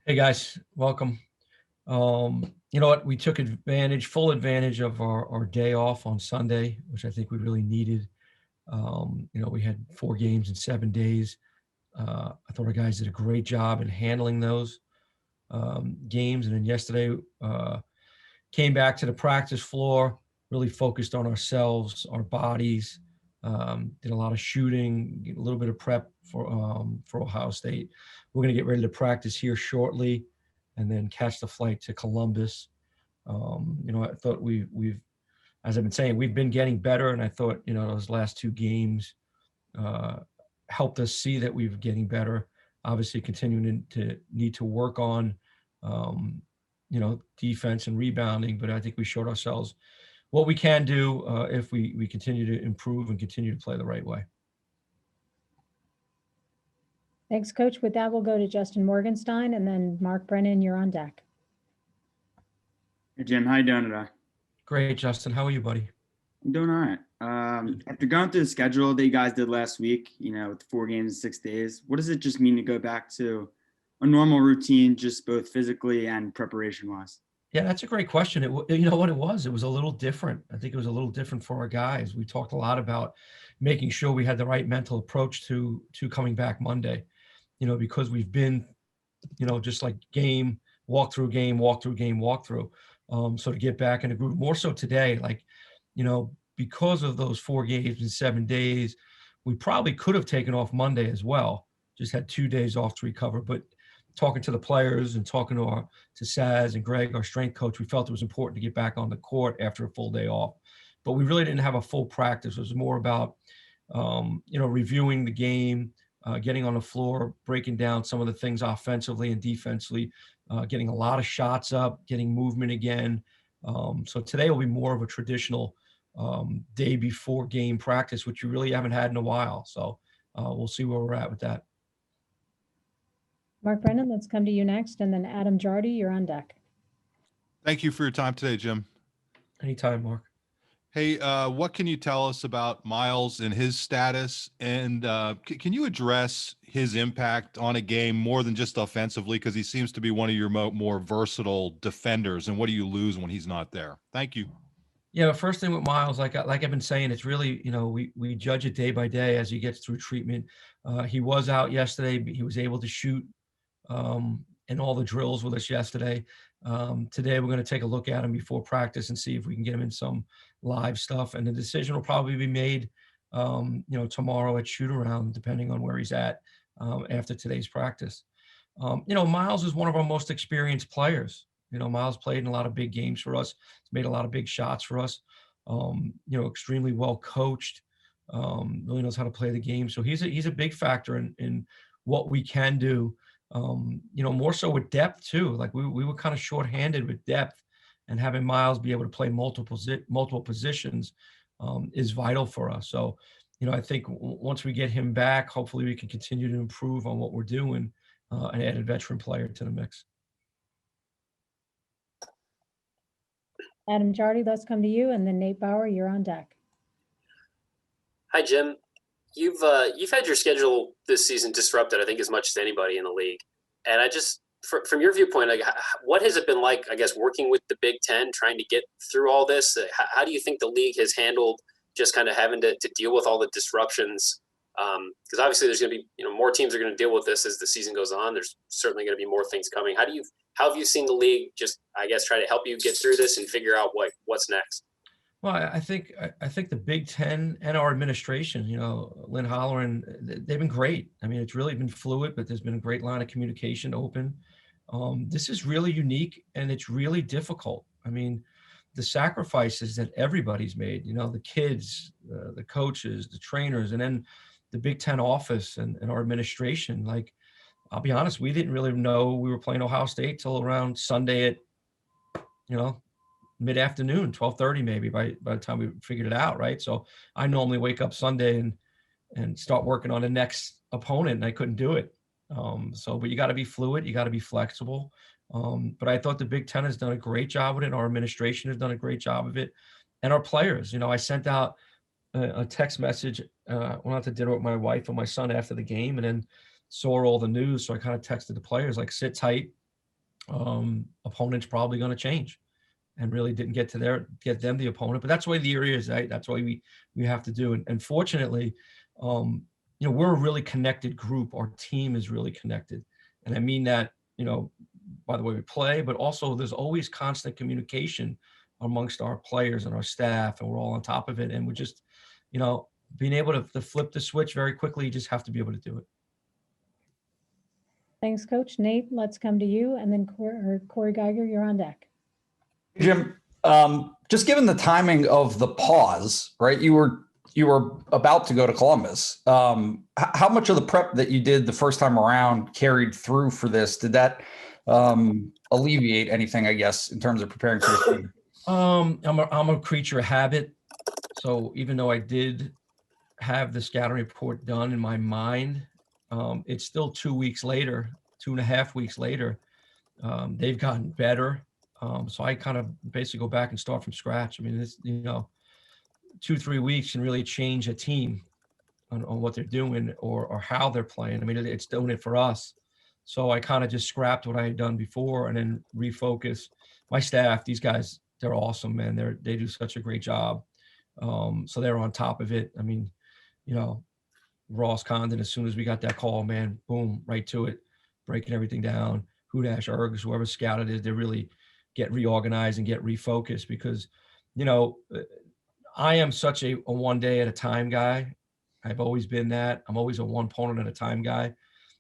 Hey guys, welcome. You know what? We took full advantage of our day off on Sunday, which I think we really needed. We had 4 games in 7 days. I thought our guys did a great job in handling those games. And then yesterday, came back to the practice floor, really focused on ourselves, our bodies, did a lot of shooting, a little bit of prep for Ohio State. We're going to get ready to practice here shortly and then catch the flight to Columbus. I thought we've, as I've been saying, we've been getting better. And I thought, those last 2 games uh, helped us see that we've getting better. Obviously, continuing to need to work on, defense and rebounding. But I think we showed ourselves what we can do if we continue to improve and continue to play the right way. Thanks, Coach. With that, we'll go to Justin Morgenstein, and then Mark Brennan, you're on deck. Hey Jim, how you doing today? Great, Justin. How are you, buddy? I'm doing all right. After going through the schedule that you guys did last week, with 4 games in 6 days, what does it just mean to go back to a normal routine, just both physically and preparation-wise? Yeah, that's a great question. You know what it was? It was a little different. I think it was a little different for our guys. We talked a lot about making sure we had the right mental approach to coming back Monday. Because we've been, just like game, walk through game, walk through game, walk through. So to get back in a groove, more so today, because of those 4 games in 7 days, we probably could have taken off Monday as well. Just had 2 days off to recover. But talking to the players and talking to Saz and Greg, our strength coach, we felt it was important to get back on the court after a full day off. But we really didn't have a full practice. It was more about, reviewing the game, getting on the floor, breaking down some of the things offensively and defensively, getting a lot of shots up, getting movement again. So today will be more of a traditional day before game practice, which you really haven't had in a while. So we'll see where we're at with that. Mark Brennan, let's come to you next, and then Adam Jardy, you're on deck. Thank you for your time today, Jim. Anytime, Mark. Hey, what can you tell us about Miles and his status? And can you address his impact on a game more than just offensively? Because he seems to be one of your more versatile defenders. And what do you lose when he's not there? Thank you. Yeah, first thing with Miles, like I've been saying, it's really, we judge it day by day as he gets through treatment. He was out yesterday. He was able to shoot in all the drills with us yesterday. Today, we're going to take a look at him before practice and see if we can get him in some live stuff. And the decision will probably be made, tomorrow at shoot around, depending on where he's at after today's practice. Miles is one of our most experienced players. Miles played in a lot of big games for us. He's made a lot of big shots for us. Extremely well coached. Really knows how to play the game. So he's a big factor in what we can do. More so with depth too. Like we were kind of shorthanded with depth, and having Miles be able to play multiple positions is vital for us. So, I think once we get him back, hopefully we can continue to improve on what we're doing and add a veteran player to the mix. Adam Jardy, let's come to you, and then Nate Bauer, you're on deck. Hi, Jim. You've had your schedule this season disrupted, I think, as much as anybody in the league. And I just, from your viewpoint, like, what has it been like, I guess, working with the Big Ten, trying to get through all this? How do you think the league has handled just kind of having to deal with all the disruptions? Because obviously there's going to be, more teams are going to deal with this as the season goes on. There's certainly going to be more things coming. How have you seen the league just, I guess, try to help you get through this and figure out what's next? Well, I think the Big Ten and our administration, Lynn Holloran, they've been great. I mean, it's really been fluid, but there's been a great line of communication open. This is really unique, and it's really difficult. I mean, the sacrifices that everybody's made, the kids, the coaches, the trainers, and then the Big Ten office and our administration. Like, I'll be honest, we didn't really know we were playing Ohio State till around Sunday at, mid-afternoon, 12:30 maybe by the time we figured it out, right? So I normally wake up Sunday and start working on the next opponent, and I couldn't do it. But you got to be fluid, you got to be flexible. But I thought the Big Ten has done a great job with it. Our administration has done a great job of it, and our players. I sent out a text message. Went out to dinner with my wife and my son after the game, and then saw all the news. So I kind of texted the players like, sit tight. opponent's probably going to change, and really didn't get them the opponent. But that's the way the area is, right? That's why we have to do. And fortunately, we're a really connected group. Our team is really connected. And I mean that, by the way we play, but also there's always constant communication amongst our players and our staff, and we're all on top of it. And we're just, being able to flip the switch very quickly. You just have to be able to do it. Thanks, Coach. Nate, let's come to you, and then Corey Geiger, you're on deck. Jim, just given the timing of the pause, right? You were about to go to Columbus. How much of the prep that you did the first time around carried through for this? Did that alleviate anything, I guess, in terms of preparing for the team? I'm a creature of habit. So even though I did have the scouting report done in my mind, it's still 2 weeks later, 2.5 weeks later. They've gotten better. So I kind of basically go back and start from scratch. I mean, it's, 2-3 weeks can really change a team on what they're doing or how they're playing. I mean, it's doing it for us. So I kind of just scrapped what I had done before and then refocus. My staff, these guys, they're awesome, man. They do such a great job. So they're on top of it. I mean, Ross Condon, as soon as we got that call, man, boom, right to it, breaking everything down. Hudash, Ergs, whoever scouted it, they really get reorganized and get refocused because, I am such a one day at a time guy. I've always been that. I'm always a one opponent at a time guy.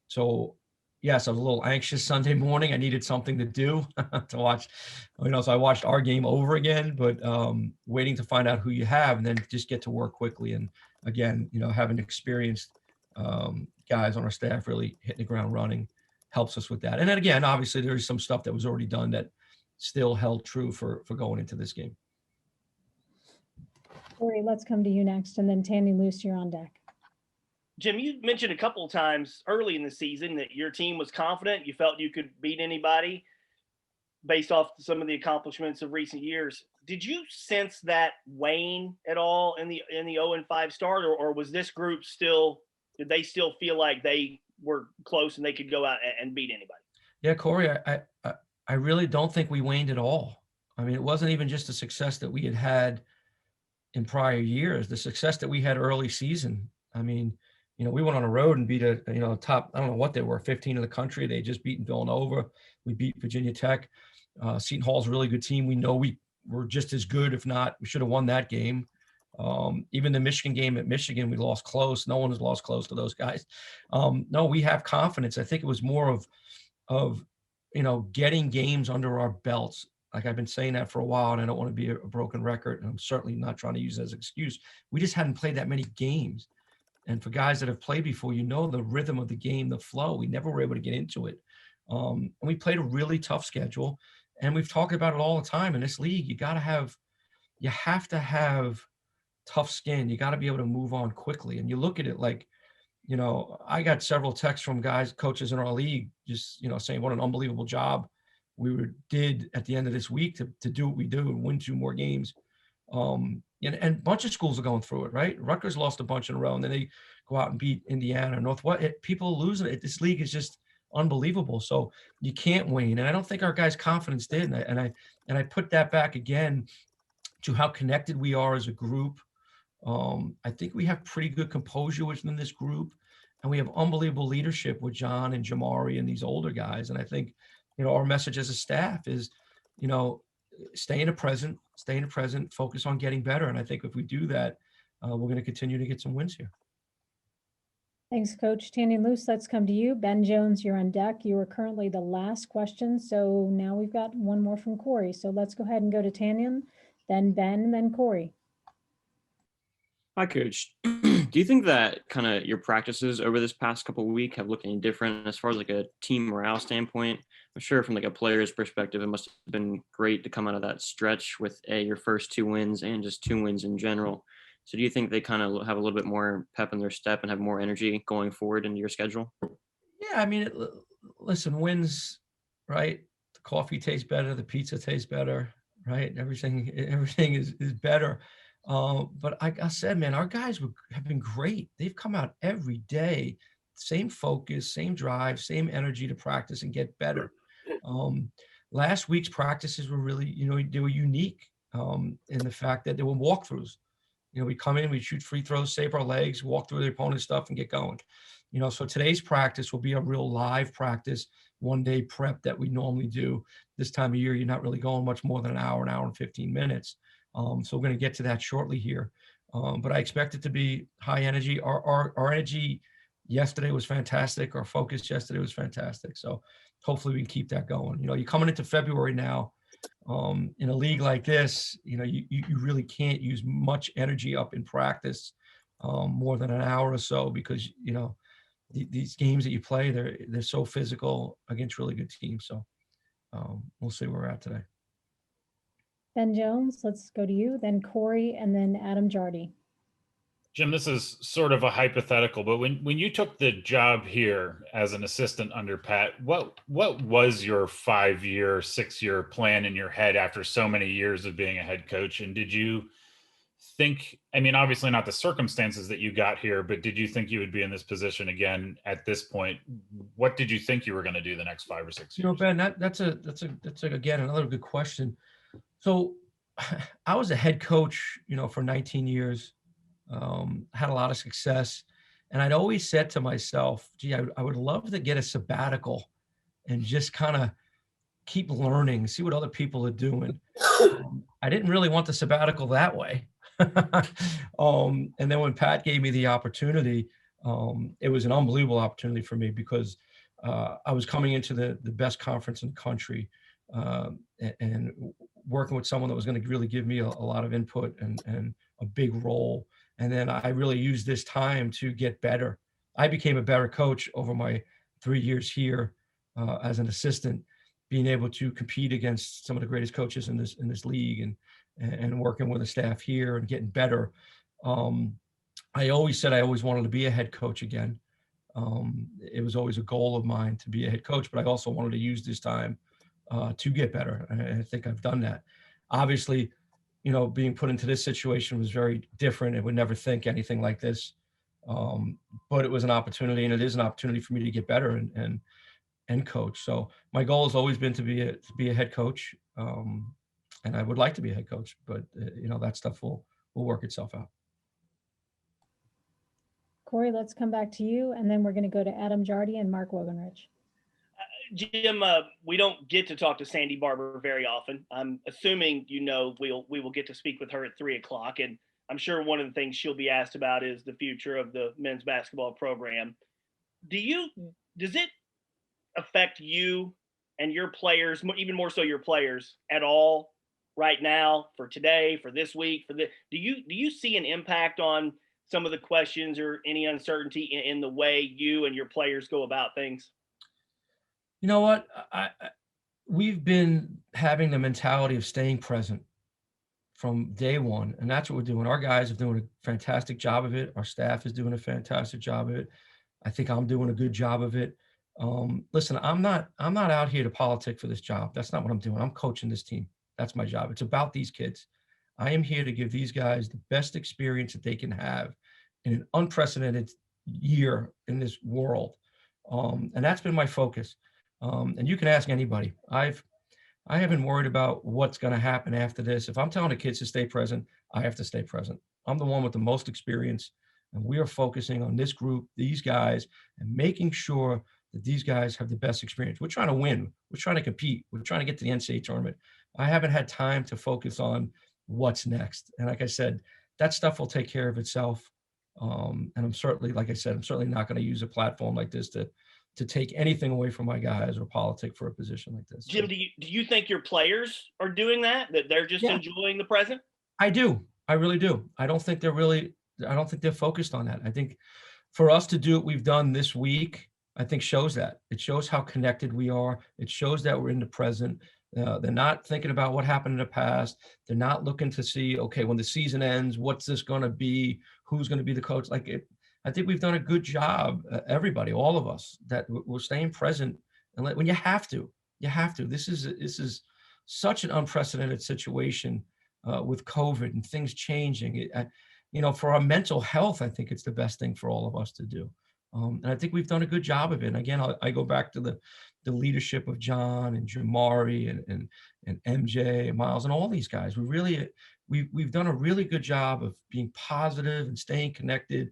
So yes, I was a little anxious Sunday morning. I needed something to do to watch, so I watched our game over again, but waiting to find out who you have and then just get to work quickly. And again, having experienced guys on our staff really hitting the ground running helps us with that. And then again, obviously there's some stuff that was already done that still held true for going into this game. Corey, let's come to you next, and then Tammy Luce, you're on deck. Jim, you mentioned a couple of times early in the season that your team was confident. You felt you could beat anybody based off some of the accomplishments of recent years. Did you sense that wane at all in the 0-5 start, or was this group did they still feel like they were close and they could go out and beat anybody? Yeah, Corey, I really don't think we waned at all. I mean, it wasn't even just the success that we had in prior years, the success that we had early season. I mean, we went on a road and beat a top, I don't know what they were, 15 in the country. They just beaten Villanova. We beat Virginia Tech. Seton Hall's a really good team. We know we were just as good, if not, we should have won that game. Even the Michigan game at Michigan, we lost close. No one has lost close to those guys. No, we have confidence. I think it was more of getting games under our belts. Like I've been saying that for a while, and I don't want to be a broken record, and I'm certainly not trying to use it as an excuse. We just hadn't played that many games. And for guys that have played before, the rhythm of the game, the flow, we never were able to get into it. And we played a really tough schedule, and we've talked about it all the time in this league. You have to have tough skin. You got to be able to move on quickly. And you look at it like, I got several texts from coaches in our league, just, saying what an unbelievable job we did at the end of this week to do what we do and win 2 more games. And a bunch of schools are going through it, right? Rutgers lost a bunch in a row, and then they go out and beat Indiana, Northwest. People losing it. This league is just unbelievable. So you can't wane. And I don't think our guys' confidence did. And I put that back again to how connected we are as a group. I think we have pretty good composure within this group, and we have unbelievable leadership with John and Jamari and these older guys. And I think, our message as a staff is, stay in the present, focus on getting better. And I think if we do that, we're going to continue to get some wins here. Thanks, Coach. Tanny Luce, let's come to you. Ben Jones, you're on deck. You are currently the last question. So now we've got one more from Corey. So let's go ahead and go to Tanyan, then Ben, and then Corey. Hi, Coach. Do you think that kind of your practices over this past couple of weeks have looked any different as far as like a team morale standpoint? I'm sure from like a player's perspective, it must have been great to come out of that stretch with your first 2 wins and just 2 wins in general. So do you think they kind of have a little bit more pep in their step and have more energy going forward into your schedule? Yeah, I mean, listen, wins, right? The coffee tastes better, the pizza tastes better, right? Everything is better. But like I said, man, our guys have been great. They've come out every day, same focus, same drive, same energy to practice and get better. Last week's practices were really, they were unique in the fact that they were walkthroughs. We come in, we shoot free throws, save our legs, walk through the opponent's stuff and get going. So today's practice will be a real live practice, 1 day prep that we normally do. This time of year, you're not really going much more than an hour and 15 minutes. So we're going to get to that shortly here. But I expect it to be high energy. Our energy yesterday was fantastic. Our focus yesterday was fantastic. So hopefully we can keep that going. You're coming into February now. In a league like this, you really can't use much energy up in practice more than an hour or so, because these games that you play, they're so physical against really good teams. So we'll see where we're at today. Ben Jones, let's go to you, then Corey, and then Adam Jardy. Jim, this is sort of a hypothetical, but when you took the job here as an assistant under Pat, what was your 5-year, 6-year plan in your head after so many years of being a head coach? And did you think, I mean, obviously not the circumstances that you got here, but did you think you would be in this position again at this point? What did you think you were going to do the next 5 or 6 years? Ben, that's again another good question. So I was a head coach, for 19 years. Had a lot of success, and I'd always said to myself, gee, I would love to get a sabbatical and just kind of keep learning, see what other people are doing. I didn't really want the sabbatical that way. And then when Pat gave me the opportunity, it was an unbelievable opportunity for me, because I was coming into the best conference in the country, and working with someone that was going to really give me a lot of input and a big role. And then I really used this time to get better. I became a better coach over my 3 years here as an assistant, being able to compete against some of the greatest coaches in this league, and working with the staff here and getting better. I always said I always wanted to be a head coach again. It was always a goal of mine to be a head coach, but I also wanted to use this time to get better. And I think I've done that. Obviously, being put into this situation was very different. I would never think anything like this. But it was an opportunity, and it is an opportunity for me to get better and coach. So my goal has always been to be a head coach. And I would like to be a head coach, but that stuff will work itself out. Corey, let's come back to you, and then we're going to go to Adam Jardy and Mark Wogenrich. Jim, we don't get to talk to Sandy Barber very often. I'm assuming we will get to speak with her at 3:00, and I'm sure one of the things she'll be asked about is the future of the men's basketball program. Does it affect you and your players, even more so your players, at all right now, for today, for this week, do you see an impact on some of the questions or any uncertainty in the way you and your players go about things? You know what? We've been having the mentality of staying present from day one, and that's what we're doing. Our guys are doing a fantastic job of it. Our staff is doing a fantastic job of it. I think I'm doing a good job of it. Listen, I'm not out here to politic for this job. That's not what I'm doing. I'm coaching this team. That's my job. It's about these kids. I am here to give these guys the best experience that they can have in an unprecedented year in this world. And that's been my focus. And you can ask anybody. I haven't worried about what's going to happen after this. If I'm telling the kids to stay present, I have to stay present. I'm the one with the most experience, and we are focusing on this group, these guys, and making sure that these guys have the best experience. We're trying to win. We're trying to compete. We're trying to get to the NCAA tournament. I haven't had time to focus on what's next. And like I said, that stuff will take care of itself. And I'm certainly, like I said, I'm certainly not going to use a platform like this to take anything away from my guys or politic for a position like this. Jim, do you think your players are doing that they're just enjoying the present? I do. I really do. I don't think they're focused on that. I think for us to do what we've done this week, I think shows that. It shows how connected we are. It shows that we're in the present. They're not thinking about what happened in the past. They're not looking to see, okay, when the season ends, what's this going to be? Who's going to be the coach? I think we've done a good job, everybody, all of us, that we're staying present. And when you have to. This is such an unprecedented situation with COVID and things changing. For our mental health, I think it's the best thing for all of us to do. And I think we've done a good job of it. And again, I go back to the leadership of John and Jamari and MJ and Miles and all these guys. We've done a really good job of being positive and staying connected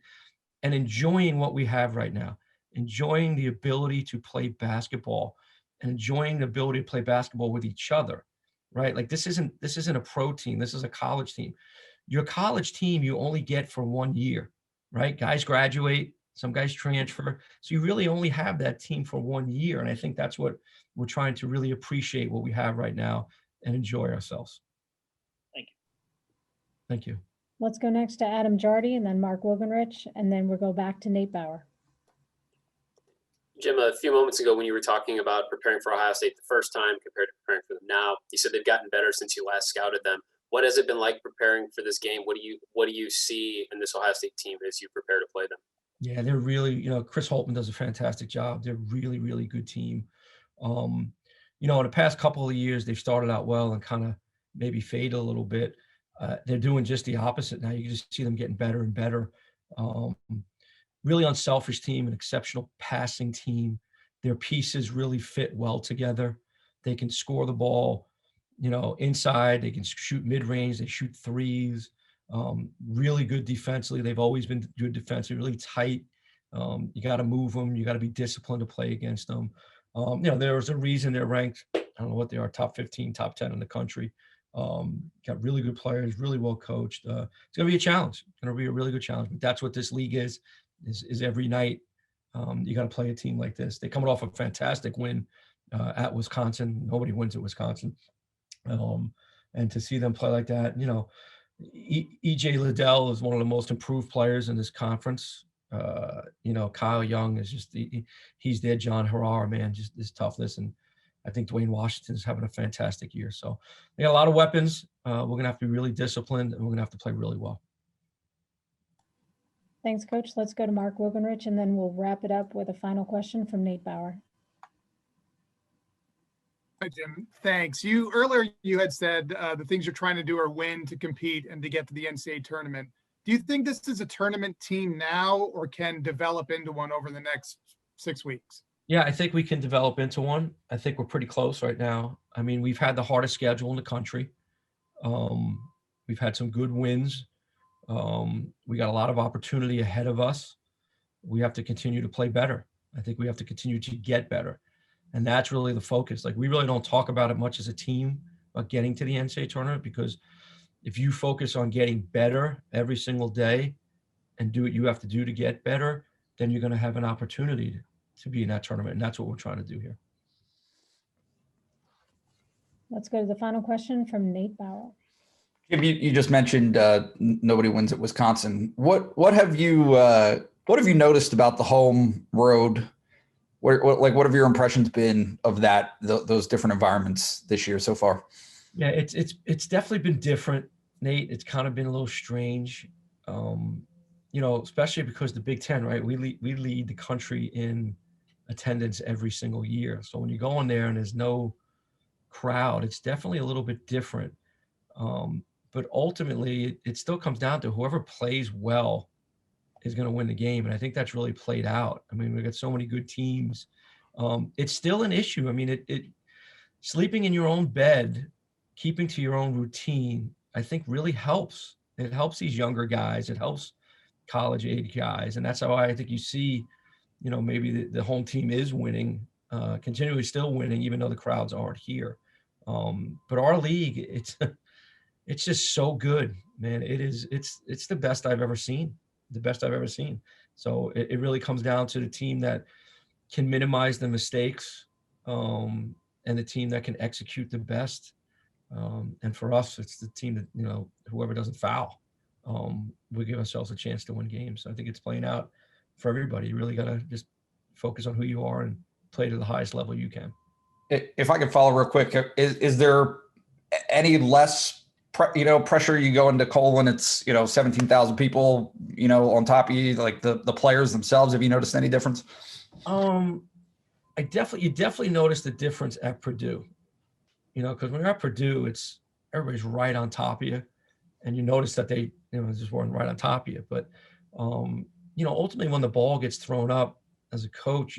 and enjoying what we have right now, enjoying the ability to play basketball and enjoying the ability to play basketball with each other, right? Like this isn't a pro team. This is a college team. Your college team, you only get for 1 year, right? Guys graduate, some guys transfer. So you really only have that team for 1 year. And I think that's what we're trying to really appreciate what we have right now and enjoy ourselves. Thank you. Thank you. Let's go next to Adam Jardy and then Mark Wogenrich, and then we'll go back to Nate Bauer. Jim, a few moments ago when you were talking about preparing for Ohio State the first time compared to preparing for them now, you said they've gotten better since you last scouted them. What has it been like preparing for this game? What do you see in this Ohio State team as you prepare to play them? Yeah, they're really, Chris Holtman does a fantastic job. They're really, really good team. In the past couple of years, they've started out well and kind of maybe faded a little bit. They're doing just the opposite now. You can just see them getting better and better. Really unselfish team, an exceptional passing team. Their pieces really fit well together. They can score the ball, inside. They can shoot mid-range. They shoot threes. Really good defensively. They've always been good defensively, really tight. You got to move them. You got to be disciplined to play against them. There's a reason they're ranked, I don't know what they are, top 15, top 10 in the country. Got really good players, really well coached. It's going to be a challenge. It's going to be a really good challenge. But that's what this league is every night. You got to play a team like this. They're coming off a fantastic win at Wisconsin. Nobody wins at Wisconsin. And to see them play like that, EJ Liddell is one of the most improved players in this conference. Kyle Young is just he's there. John Harrar, man, just his toughness. And I think Dwayne Washington is having a fantastic year. So they got a lot of weapons. We're going to have to be really disciplined, and we're going to have to play really well. Thanks, Coach. Let's go to Mark Wogenrich, and then we'll wrap it up with a final question from Nate Bauer. Hi, Jim. Thanks. Earlier you had said the things you're trying to do are win to compete and to get to the NCAA tournament. Do you think this is a tournament team now, or can develop into one over the next 6 weeks? Yeah, I think we can develop into one. I think we're pretty close right now. I mean, we've had the hardest schedule in the country. We've had some good wins. We got a lot of opportunity ahead of us. We have to continue to play better. I think we have to continue to get better. And that's really the focus. Like, we really don't talk about it much as a team, about getting to the NCAA tournament, because if you focus on getting better every single day and do what you have to do to get better, then you're going to have an opportunity to be in that tournament. And that's what we're trying to do here. Let's go to the final question from Nate Bauer. You just mentioned nobody wins at Wisconsin. What have you noticed about the home road? What have your impressions been of those different environments this year so far? Yeah, it's definitely been different, Nate. It's kind of been a little strange, especially because the Big Ten, right? We lead the country in attendance every single year. So when you go in there and there's no crowd, it's definitely a little bit different. But ultimately, it still comes down to whoever plays well is going to win the game. And I think that's really played out. I mean, we've got so many good teams. It's still an issue. I mean, sleeping in your own bed, keeping to your own routine, I think really helps. It helps these younger guys. It helps college age guys. And that's how I think you see, maybe the home team is winning, continually still winning, even though the crowds aren't here. But our league, it's just so good, man. It's the best I've ever seen. The best I've ever seen. So it really comes down to the team that can minimize the mistakes, and the team that can execute the best. And for us, it's the team that, whoever doesn't foul, we give ourselves a chance to win games. So I think it's playing out for everybody. You really got to just focus on who you are and play to the highest level you can. If I could follow real quick, is there any less pressure you go into Colon? It's 17,000 people on top of you, like the players themselves. Have you noticed any difference? You definitely notice the difference at Purdue, because when you're at Purdue, everybody's right on top of you, and you notice that they just weren't right on top of you. But ultimately when the ball gets thrown up as a coach,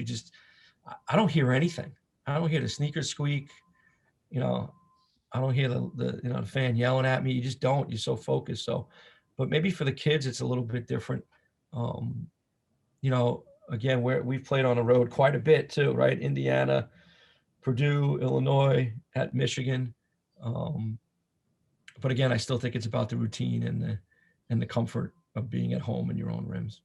I don't hear anything. I don't hear the sneakers squeak. I don't hear the fan yelling at me. You just don't. You're so focused. So, but maybe for the kids, it's a little bit different. Again, we've played on the road quite a bit too, right? Indiana, Purdue, Illinois, at Michigan. But again, I still think it's about the routine and the comfort of being at home in your own rims.